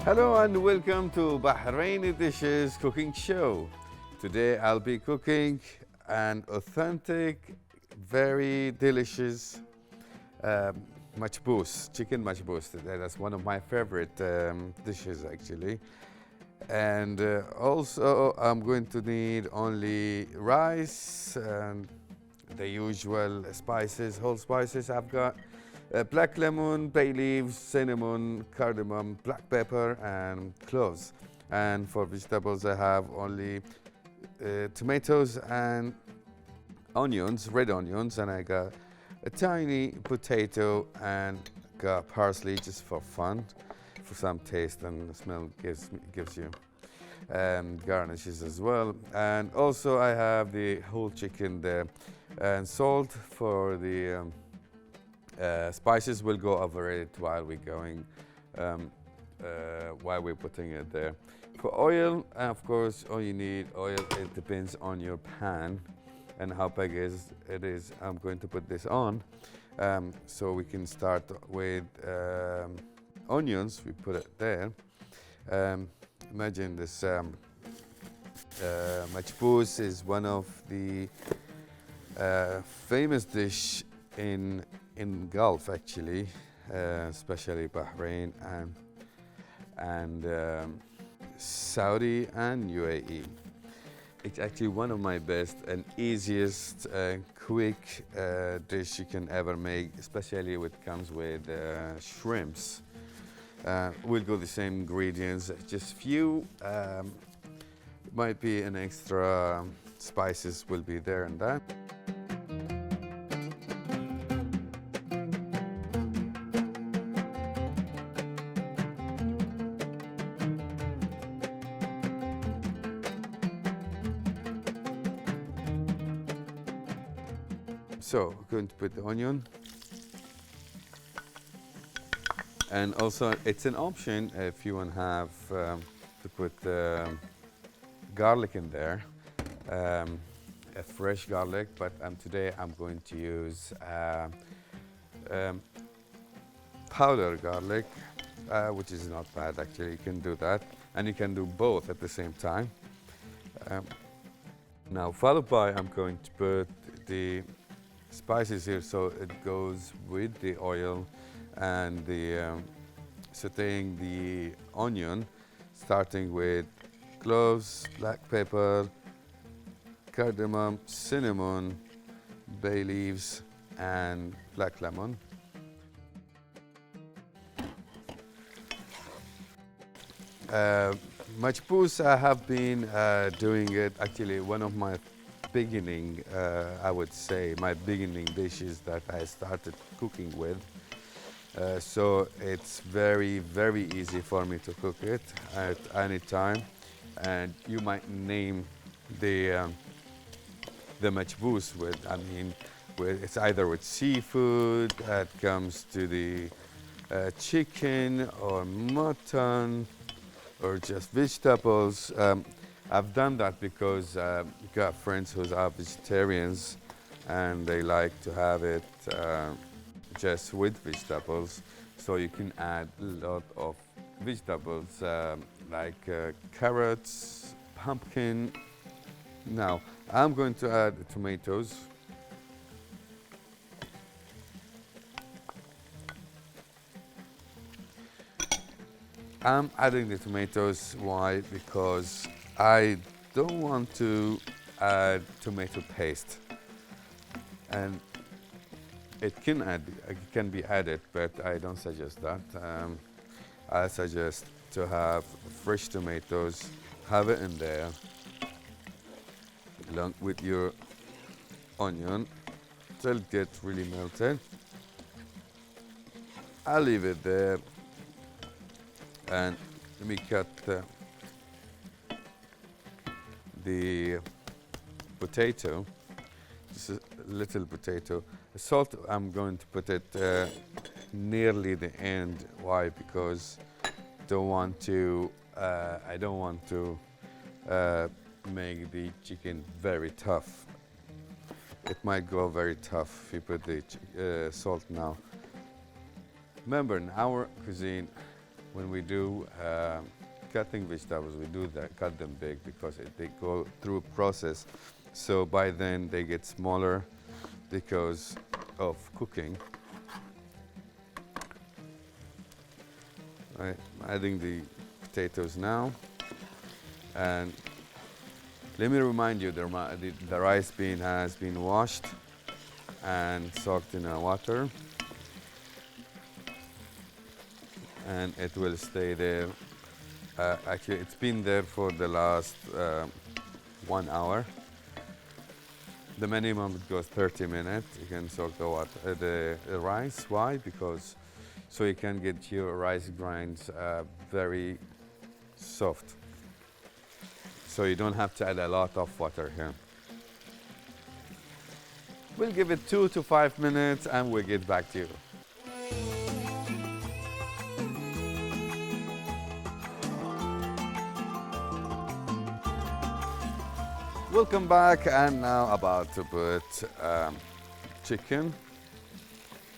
Hello and welcome to Bahraini Dishes cooking show. Today I'll be cooking an authentic, very delicious majboos, chicken majboos. That's one of my favorite dishes actually. And also I'm going to need only rice and the usual spices, whole spices. I've got black lemon, bay leaves, cinnamon, cardamom, black pepper, and cloves. And for vegetables, I have only tomatoes and onions, red onions, and I got a tiny potato and got parsley just for fun, for some taste and smell gives you. Garnishes as well. And also I have the whole chicken there, and salt for the spices will go over it while we're going, while we're putting it there. For oil, of course, all you need oil. It depends on your pan and how big it is. I'm going to put this on, so we can start with onions. We put it there. Imagine this majboos is one of the famous dish in Gulf actually, especially Bahrain and Saudi and UAE. It's actually one of my best and easiest quick dish you can ever make, especially when it comes with shrimps. We'll go the same ingredients, just few. Might be an extra spices will be there and that. So we're going to put the onion, and also it's an option if you want to have to put garlic in there, a fresh garlic. But today I'm going to use powdered garlic, which is not bad actually. You can do that, and you can do both at the same time. Now followed by I'm going to put the spices here, so it goes with the oil and the sauteing the onion, starting with cloves, black pepper, cardamom, cinnamon, bay leaves, and black lemon. Majboos, I have been doing it actually one of my beginning, I would say, my beginning dishes that I started cooking with. So it's very, very easy for me to cook it at any time. And you might name the majboos with, it's either with seafood, it comes to the chicken or mutton or just vegetables. I've done that because I've got friends who are vegetarians and they like to have it just with vegetables. So you can add a lot of vegetables like carrots, pumpkin. Now I'm going to add tomatoes. I'm adding the tomatoes. Why? Because I don't want to add tomato paste, and it can be added, but I don't suggest that. I suggest to have fresh tomatoes, have it in there, along with your onion, till it gets really melted. I'll leave it there, and let me cut the potato, just a little potato. The salt, I'm going to put it nearly the end. Why? Because I don't want to make the chicken very tough. It might go very tough if you put the salt now. Remember, in our cuisine, when we do cutting vegetables, we do that, cut them big because they go through a process. So by then they get smaller because of cooking. I'm adding the potatoes now. And let me remind you, the rice bean has been washed and soaked in water. And it will stay there. Actually, it's been there for the last 1 hour. The minimum it goes 30 minutes. You can soak the water, the rice. Why? Because so you can get your rice grinds very soft. So you don't have to add a lot of water here. We'll give it 2 to 5 minutes and we'll get back to you. Welcome back, and now about to put chicken.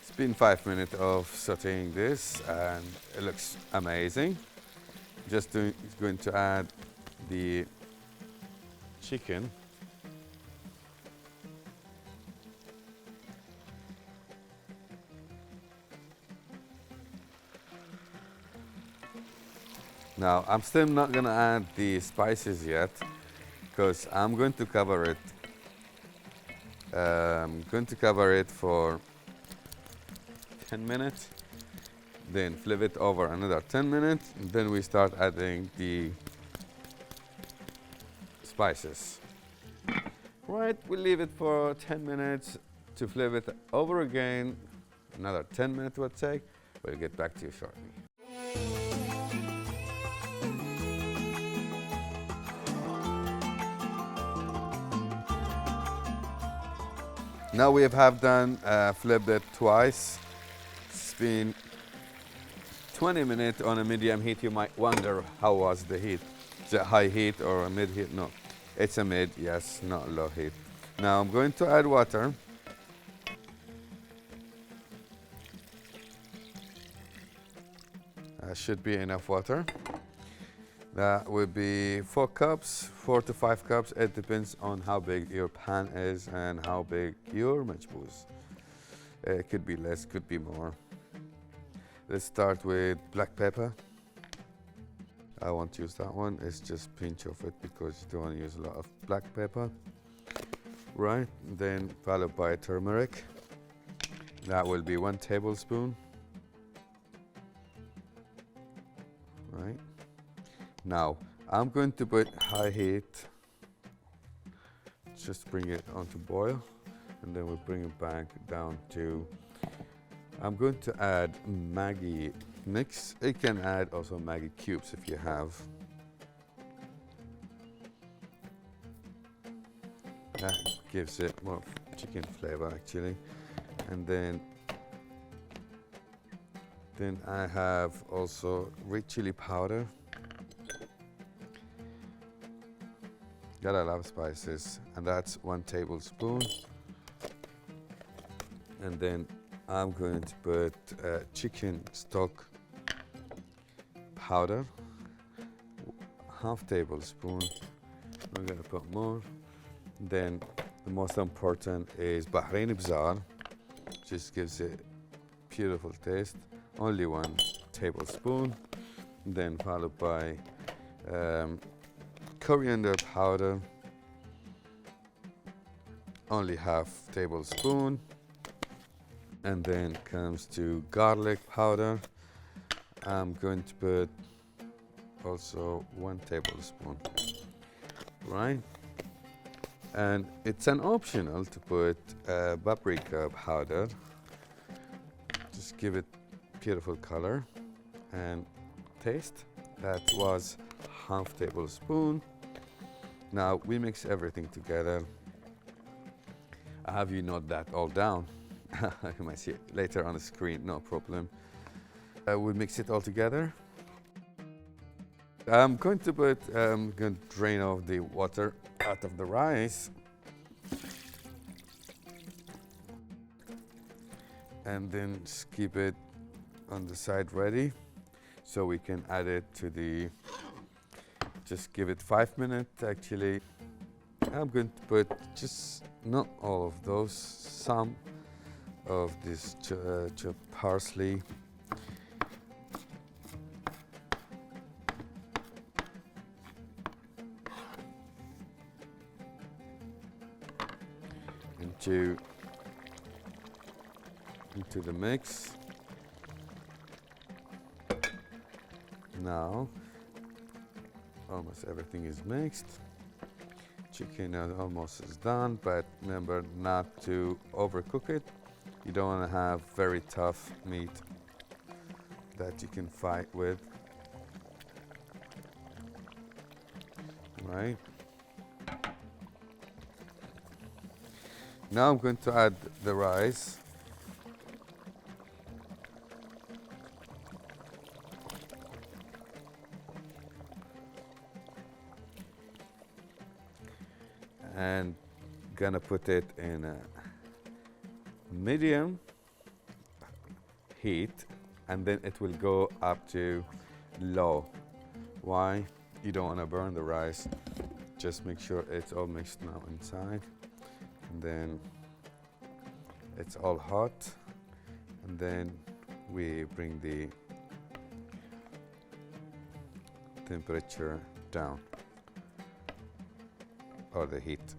It's been 5 minutes of sauteing this and it looks amazing. Just going to add the chicken. Now, I'm still not gonna add the spices yet because I'm going to cover it. I'm going to cover it for 10 minutes, then flip it over another 10 minutes, and then we start adding the spices. Right, we'll leave it for 10 minutes to flip it over again. Another 10 minutes would take. We'll get back to you shortly. Now we have done flipped it twice. It's been 20 minutes on a medium heat. You might wonder how was the heat. Is it high heat or a mid heat? No, it's a mid, yes, not low heat. Now I'm going to add water. Should be enough water. That would be 4 cups, 4 to 5 cups. It depends on how big your pan is and how big your majbouz. It could be less, could be more. Let's start with black pepper. I won't use that one. It's just pinch of it because you don't want to use a lot of black pepper. Right, then followed by turmeric. That will be 1 tablespoon. Right. Now, I'm going to put high heat, just bring it on to boil, and then we'll bring it back down to, I'm going to add Maggi mix. You can add also Maggi cubes if you have. That gives it more chicken flavor actually. And then I have also red chili powder. Gotta love spices, and that's 1 tablespoon. And then I'm going to put chicken stock powder, 1/2 tablespoon. I'm gonna put more. Then the most important is Bahraini Bazaar, just gives it beautiful taste. Only 1 tablespoon. Then followed by coriander powder, only 1/2 tablespoon. And then comes to garlic powder. I'm going to put also 1 tablespoon, right? And it's an optional to put paprika powder. Just give it beautiful color and taste. That was 1/2 tablespoon. Now we mix everything together. I have you note that all down. You might see it later on the screen, no problem. We'll mix it all together. I'm going to drain off the water out of the rice. And then just keep it on the side ready. so we can add it to the, just give it 5 minutes actually. I'm going to put just not all of those, some of this chopped parsley. Into the mix. Now almost everything is mixed. Chicken almost is done, but remember not to overcook it. You don't want to have very tough meat that you can fight with. Right. Now I'm going to add the rice. And gonna put it in a medium heat, and then it will go up to low. Why? You don't want to burn the rice. Just make sure it's all mixed now inside. And then it's all hot, and then we bring the temperature down, or the heat.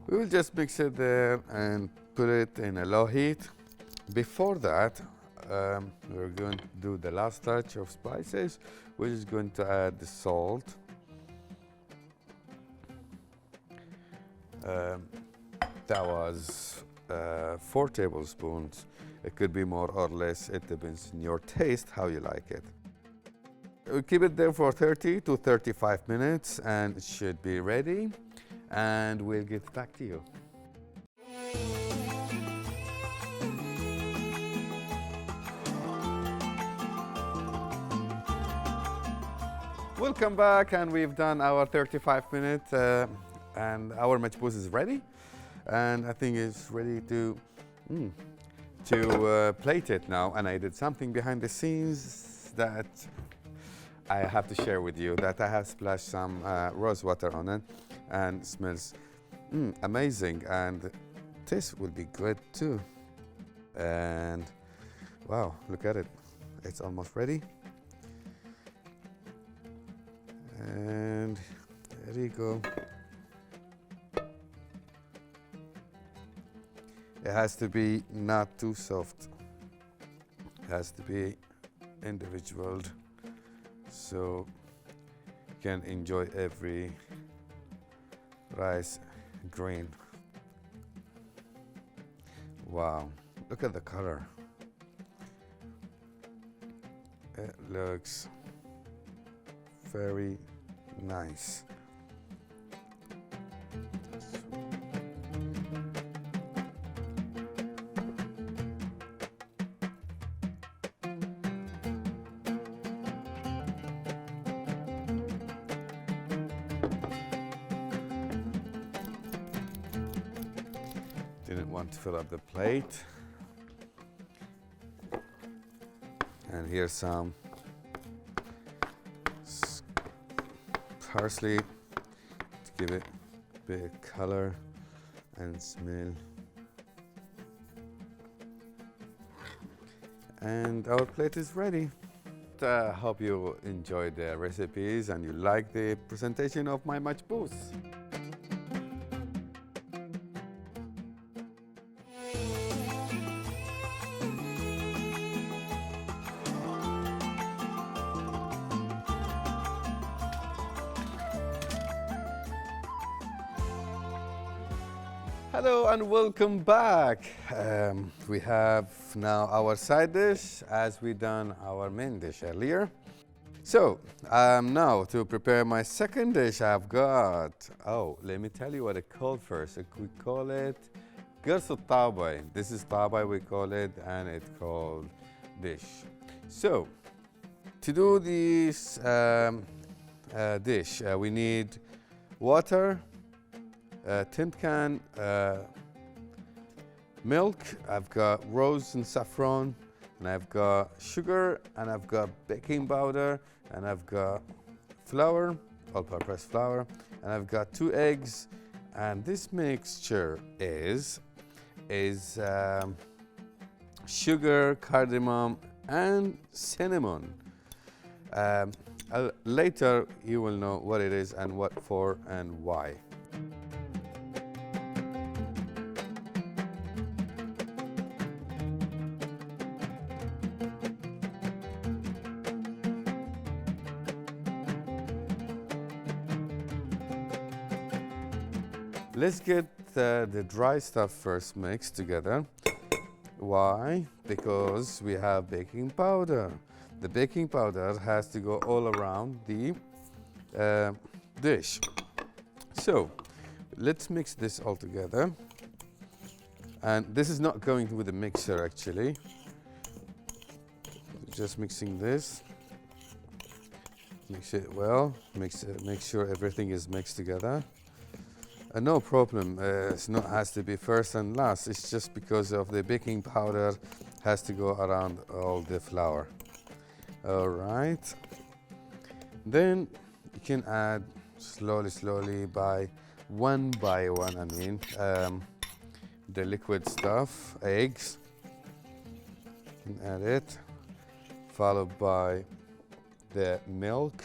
We will just mix it there and put it in a low heat. Before that, we're going to do the last touch of spices. We're just going to add the salt. That was 4 tablespoons. It could be more or less. It depends on your taste, how you like it. We'll keep it there for 30 to 35 minutes, and it should be ready. And we'll get back to you. Welcome back, and we've done our 35 minutes. And our majbouz is ready, and I think it's ready to plate it now. And I did something behind the scenes that I have to share with you, that I have splashed some rose water on it, and it smells amazing, and taste will be good too. And wow, look at it, it's almost ready. And there you go. It has to be not too soft. It has to be individual, so you can enjoy every rice grain. Wow, look at the color. It looks very nice. Didn't want to fill up the plate. And here's some parsley to give it a bit of color and smell. And our plate is ready. I hope you enjoyed the recipes and you like the presentation of my majbouz. Hello and welcome back. We have now our side dish as we done our main dish earlier. So now to prepare my second dish, I've got, let me tell you what it called first. We call it Gers al-Tabay. This is tabay we call it, and it's called dish. So to do this dish, we need water, tin can, milk. I've got rose and saffron, and I've got sugar, and I've got baking powder, and I've got flour, all-purpose flour, and I've got 2 eggs, and this mixture is sugar, cardamom, and cinnamon. Later you will know what it is and what for and why. Let's get the dry stuff first mixed together. Why? Because we have baking powder. The baking powder has to go all around the dish. So let's mix this all together. And this is not going with the mixer actually. Just mixing this. Mix it well. Make sure everything is mixed together. No problem, it's not has to be first and last. It's just because of the baking powder has to go around all the flour. All right. Then you can add slowly by one, I mean, the liquid stuff, eggs. You can add it, followed by the milk.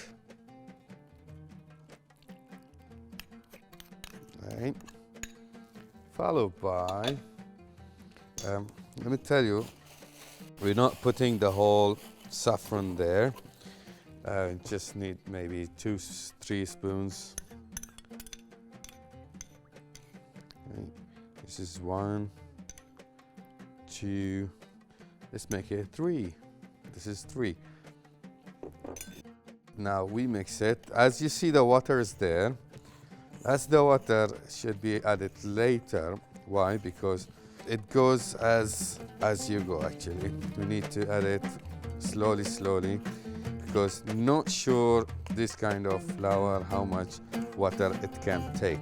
Right. Followed by, let me tell you, we're not putting the whole saffron there. Just need maybe 2-3 spoons. Right. This is 1, 2. Let's make it 3. This is 3. Now we mix it. As you see, the water is there. As the water should be added later. Why? Because it goes as you go actually. We need to add it slowly because not sure this kind of flour how much water it can take.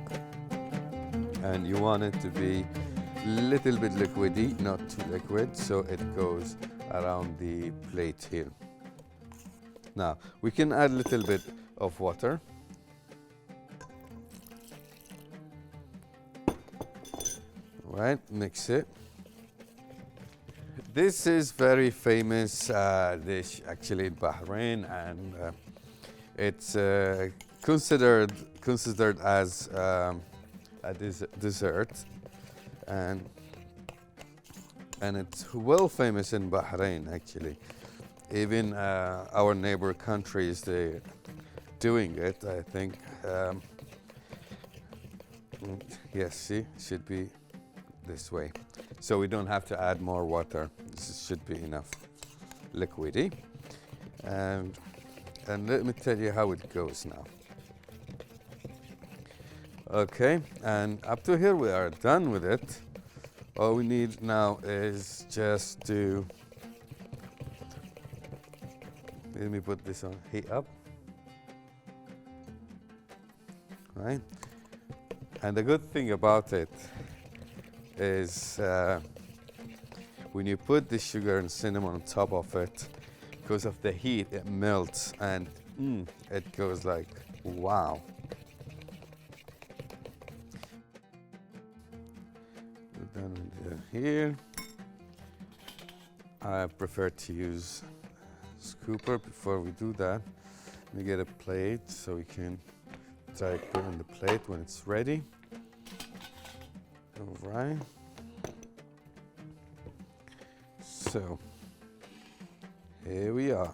And you want it to be little bit liquidy, not too liquid, so it goes around the plate here. Now we can add a little bit of water. Right, mix it. This is very famous dish actually in Bahrain, and it's considered as a dessert, and it's well famous in Bahrain actually. Even our neighbor countries, they're doing it, I think. Yes, see, should be this way, so we don't have to add more water. This should be enough liquidy, and let me tell you how it goes now. Okay, and up to here we are done with it. All we need now is just to, let me put this on heat up, right? And the good thing about it is when you put the sugar and cinnamon on top of it, because of the heat, it melts and it goes like wow. We're done with here. I prefer to use scooper. Before we do that, let me get a plate so we can try to put on the plate when it's ready. All right. So here we are.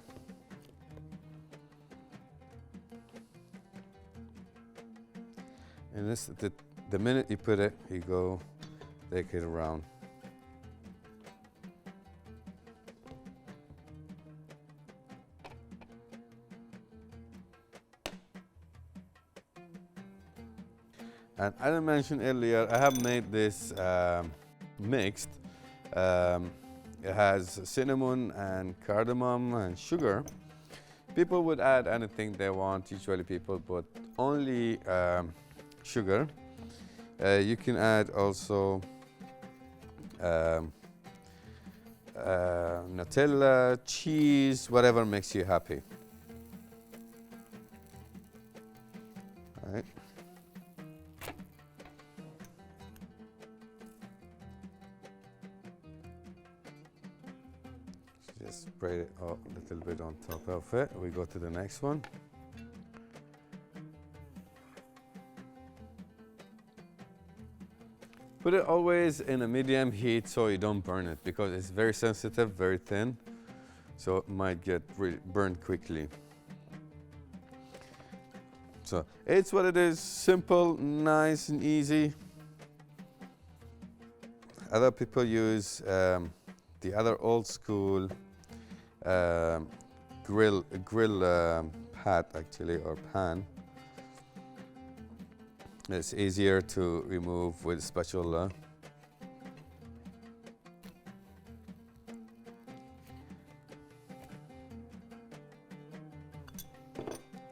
And this, the minute you put it, you go take it around. And as I mentioned earlier, I have made this mixed. It has cinnamon and cardamom and sugar. People would add anything they want. Usually people put only sugar. You can add also Nutella, cheese, whatever makes you happy. All right. Just spread it a little bit on top of it. We go to the next one. Put it always in a medium heat so you don't burn it, because it's very sensitive, very thin, so it might get burned quickly. So it's what it is, simple, nice and easy. Other people use the other old school grill pat actually, or pan. It's easier to remove with spatula.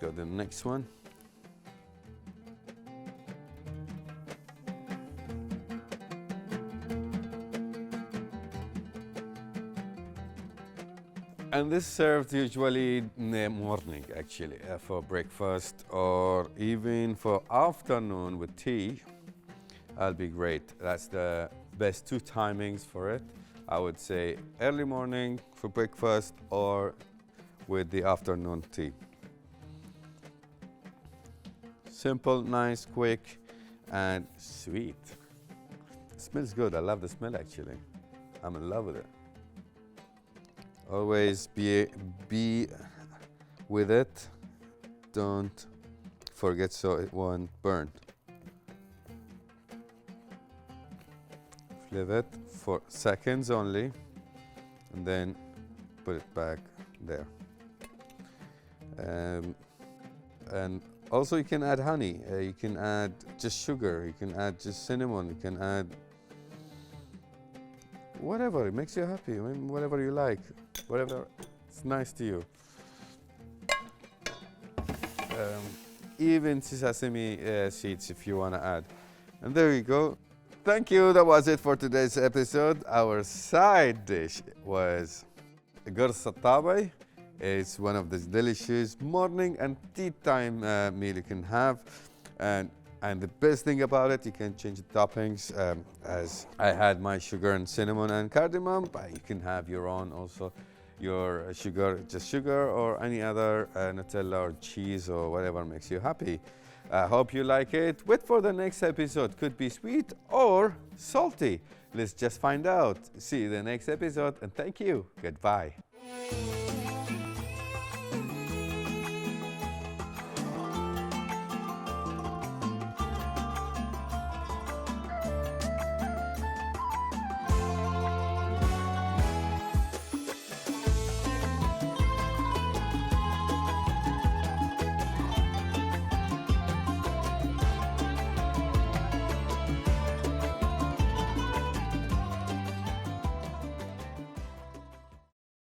Go to the next one. And this served usually in the morning, actually, for breakfast, or even for afternoon with tea. That'll be great. That's the best two timings for it. I would say early morning for breakfast, or with the afternoon tea. Simple, nice, quick, and sweet. It smells good. I love the smell, actually. I'm in love with it. Always be with it. Don't forget so it won't burn. Flip it for seconds only, and then put it back there. And also you can add honey. You can add just sugar. You can add just cinnamon. You can add whatever it makes you happy. I mean, whatever you like. Whatever it's nice to you. Even sesame seeds if you want to add. And there you go. Thank you. That was it for today's episode. Our side dish was gurs al-tabai. It's one of the delicious morning and tea time meal you can have. And the best thing about it, you can change the toppings. As I had my sugar and cinnamon and cardamom, but you can have your own also. Your sugar, just sugar, or any other Nutella or cheese or whatever makes you happy. I hope you like it. Wait for the next episode. Could be sweet or salty. Let's just find out. See you in the next episode, and thank you. Goodbye.